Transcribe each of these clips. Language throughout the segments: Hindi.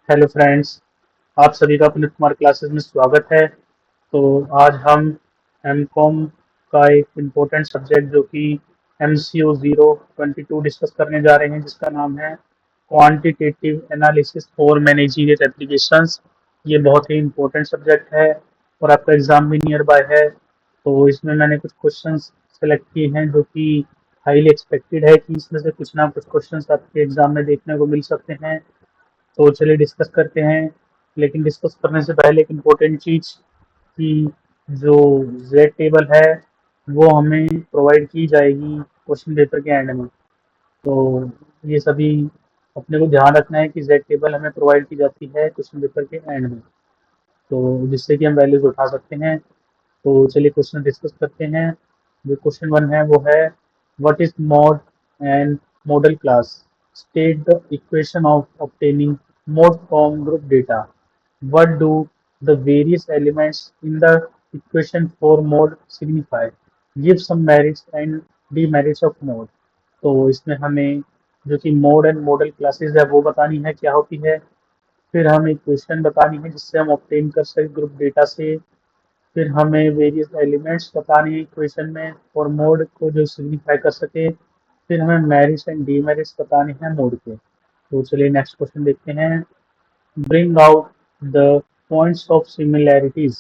Hello friends. आप सभी का पुनीत कुमार क्लासेस में स्वागत है। तो आज हम एम कॉम का एक इम्पोर्टेंट सब्जेक्ट जो कि MCO 022 डिस्कस करने जा रहे हैं, जिसका नाम है quantitative analysis for managerial applications. ये बहुत ही इम्पोर्टेंट सब्जेक्ट है और आपका एग्जाम भी नियर बाय है। तो इसमें मैंने कुछ क्वेश्चंस सेलेक्ट किए हैं जो कि हाईली एक्सपेक्टेड है कि इसमें से कुछ ना कुछ क्वेश्चंस आपके एग्जाम में देखने को मिल सकते हैं। तो चलिए डिस्कस करते हैं। लेकिन डिस्कस करने से पहले एक इम्पोर्टेंट चीज़ कि जो जेड टेबल है वो हमें प्रोवाइड की जाएगी क्वेश्चन पेपर के एंड में। तो ये सभी अपने को ध्यान रखना है कि जेड टेबल हमें प्रोवाइड की जाती है क्वेश्चन पेपर के एंड में, तो जिससे कि हम वैल्यूज उठा सकते हैं। तो चलिए क्वेश्चन डिस्कस करते हैं। जो क्वेश्चन वन है वो है, what is mode and model class, state the equation of obtaining mode from group data, what do the various elements in the equation for mode signify, give some merits and demerits of mode। तो इसमें हमें जो कि मोड एंड मॉडल क्लासेस है वो बतानी है क्या होती है। फिर हमें इक्वेशन बतानी है जिससे हम ऑब्टेन कर सके ग्रुप डेटा से। फिर हमें वेरियस एलिमेंट्स बताने हैं इक्वेशन में और मोड को जो सिग्निफाई कर सके। फिर हमें मेरिट्स एंड डीमेरिट्स बताने हैं मोड के। तो चलिए नेक्स्ट क्वेश्चन देखते हैं। Bring out the points of similarities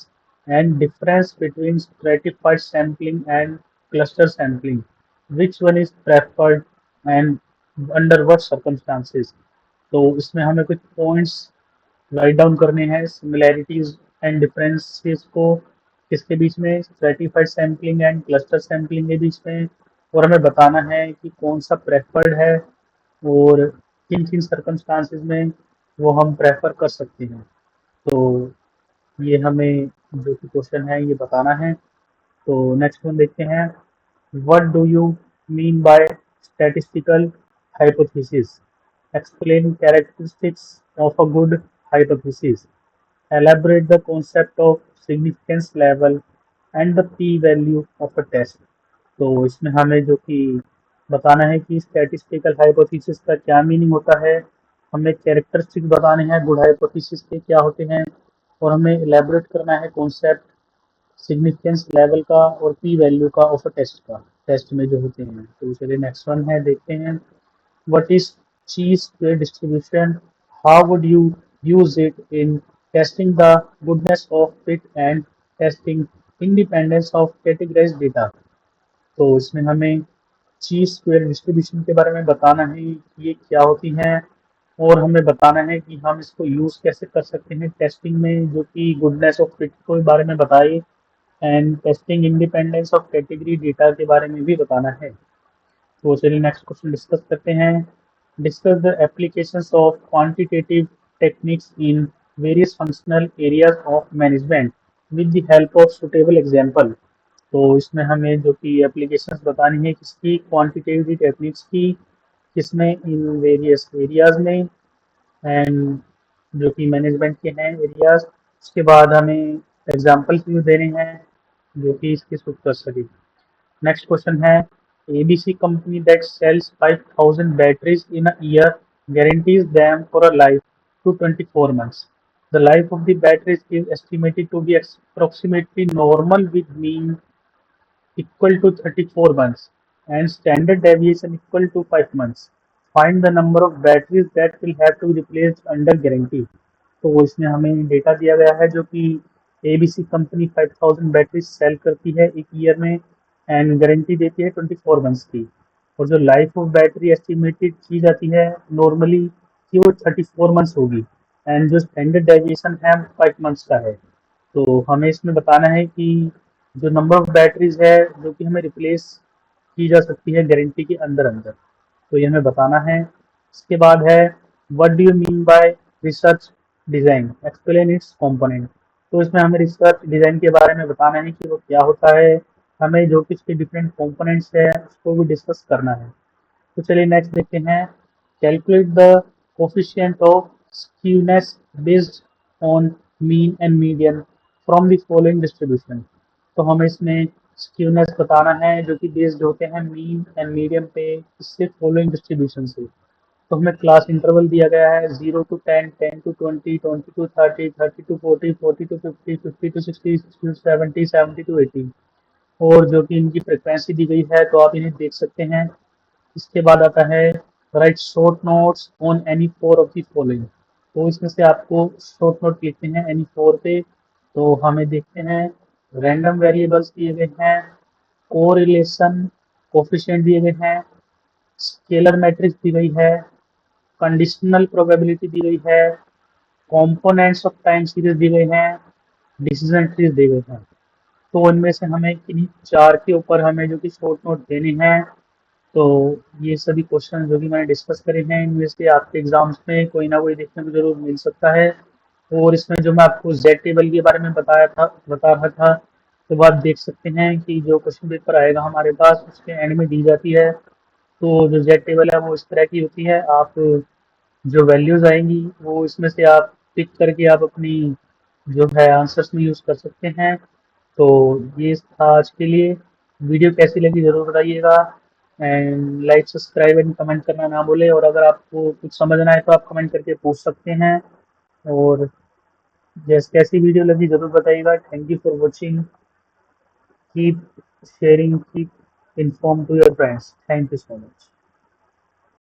and difference between stratified sampling and cluster sampling, which one is preferred and under what circumstances. तो इसमें हमें कुछ पॉइंट्स राइट डाउन करने हैं सिमिलैरिटीज एंड डिफरेंसेस को किसके बीच में, stratified sampling and cluster sampling के बीच में। और हमें बताना है कि कौन सा प्रेफर्ड है और किन किन सर्कमस्टांसेस में वो हम प्रेफर कर सकते हैं। तो ये हमें जो कि क्वेश्चन है ये बताना है। तो नेक्स्ट वन देखते हैं। What do you mean by statistical hypothesis, explain characteristics of a good hypothesis, elaborate the concept of significance level and the p value of a test। तो इसमें हमें जो कि बताना है कि स्टैटिस्टिकल हाइपोथेसिस का क्या मीनिंग होता है, हमें कैरेक्टरिस्टिक्स बताने हैं गुड हाइपोथेसिस के क्या होते हैं, और हमें एलैबोरेट करना है कॉन्सेप्ट सिग्निफिकेंस लेवल का और पी वैल्यू का ऑफ अ टेस्ट का, टेस्ट में जो होते हैं। तो चलिए नेक्स्ट वन है देखते हैं। What is chi-square distribution? How would you use it in testing the goodness of fit and testing independence of categorized data? तो इसमें हमें ची स्क्वेयर डिस्ट्रीब्यूशन के बारे में बताना है कि ये क्या होती हैं, और हमें बताना है कि हम इसको यूज़ कैसे कर सकते हैं टेस्टिंग में, जो कि गुडनेस ऑफ फिट के बारे में बताइए and testing independence of category data के बारे में भी बताना है। तो चलिए नेक्स्ट क्वेश्चन डिस्कस करते हैं। Discuss the applications of quantitative techniques in various functional areas of management with the help of suitable example. तो इसमें हमें जो कि एप्लीकेशंस बतानी है किसकी, क्वांटिटेटिव टेक्निक्स की, किसमें, इन वेरियस एरियाज में एंड जो कि मैनेजमेंट के हैं एरियाज। उसके बाद हमें एग्जाम्पल्स भी देने हैं जो कि इसकी सूट कर सके। नेक्स्ट क्वेश्चन है, ABC company that sells 5,000 batteries in a year guarantees them for a life to 24 months. The life of the batteries is estimated to be approximately normal with mean equal to 34 months and standard deviation equal to 5 months. Find the number of batteries that will have to be replaced under guarantee। तो इसमें हमें डेटा दिया गया है जो कि ABC कंपनी 5,000 बैटरी सेल करती है एक ईयर में एंड गारंटी देती है 24 मंथ्स की। और जो लाइफ ऑफ बैटरी एस्टिमेटेड की जाती है नॉर्मली कि वो 34 मंथ्स होगी एंड जो स्टैंडर्ड डेविएशन है 5 मंथ्स का है। तो हमें इसमें बताना है कि जो नंबर ऑफ बैटरीज है जो कि हमें रिप्लेस की जा सकती है गारंटी के अंदर अंदर, तो ये हमें बताना है। इसके बाद है, what do you mean by research design, explain it's component. तो इसमें हमें रिसर्च डिजाइन के बारे में बताना है कि वो क्या होता है, हमें जो कि इसके डिफरेंट कंपोनेंट्स है उसको भी डिस्कस करना है। तो चलिए नेक्स्ट देखते हैं। Calculate the coefficient of skewness based on mean and median from the following distribution. तो हमें इसमें स्क्यूनेस बताना है जो कि बेस्ड होते हैं मीन एंड मीडियम पे, इससे फॉलोइंग डिस्ट्रीब्यूशन से। तो हमें क्लास इंटरवल दिया गया है 0 to 10, 10 to 20, 20 to 30, 30 to 40, 40 to 50, 50 to 60, 60 to 70, 70 to 80 और जो कि इनकी फ्रिक्वेंसी दी गई है तो आप इन्हें देख सकते हैं। इसके बाद आता है right short notes on any four of the following. तो इसमें से आपको शॉर्ट नोट लिखते हैं एनी फोर पे। तो हमें देखते हैं रैंडम वेरिएबल्स दिए गए हैं, कोरिलेशन कोफिशिएंट दिए गए हैं, स्केलर मैट्रिक्स दी गई है, कंडीशनल प्रोबेबिलिटी दी गई है, कंपोनेंट्स ऑफ टाइम सीरीज दी गई हैं, डिसीजन ट्रीज दी गई हैं। तो इनमें से हमें इन्हीं चार के ऊपर हमें जो कि शॉर्ट नोट देने हैं। तो ये सभी क्वेश्चन जो कि मैंने डिस्कस करे हैं इनमें से आपके एग्जाम्स में कोई ना कोई देखने को जरूर मिल सकता है। और इसमें जो मैं आपको जेड टेबल के बारे में बता रहा था, तो आप देख सकते हैं कि जो क्वेश्चन पेपर आएगा हमारे पास उसके एंड में दी जाती है। तो जो जेड टेबल है वो इस तरह की होती है, आप जो वैल्यूज आएंगी वो इसमें से आप पिक करके आप अपनी जो है आंसर्स में यूज कर सकते हैं। तो ये था आज के लिए। वीडियो कैसी लगी जरूर बताइएगा and like subscribe and comment करना ना भूलें। और अगर आपको कुछ समझ ना आए तो आप कमेंट करके पूछ सकते हैं। और जैसे कैसी वीडियो लगी जरूर बताइएगा। Thank you for watching. Keep sharing, keep inform to your friends. Thank you so much.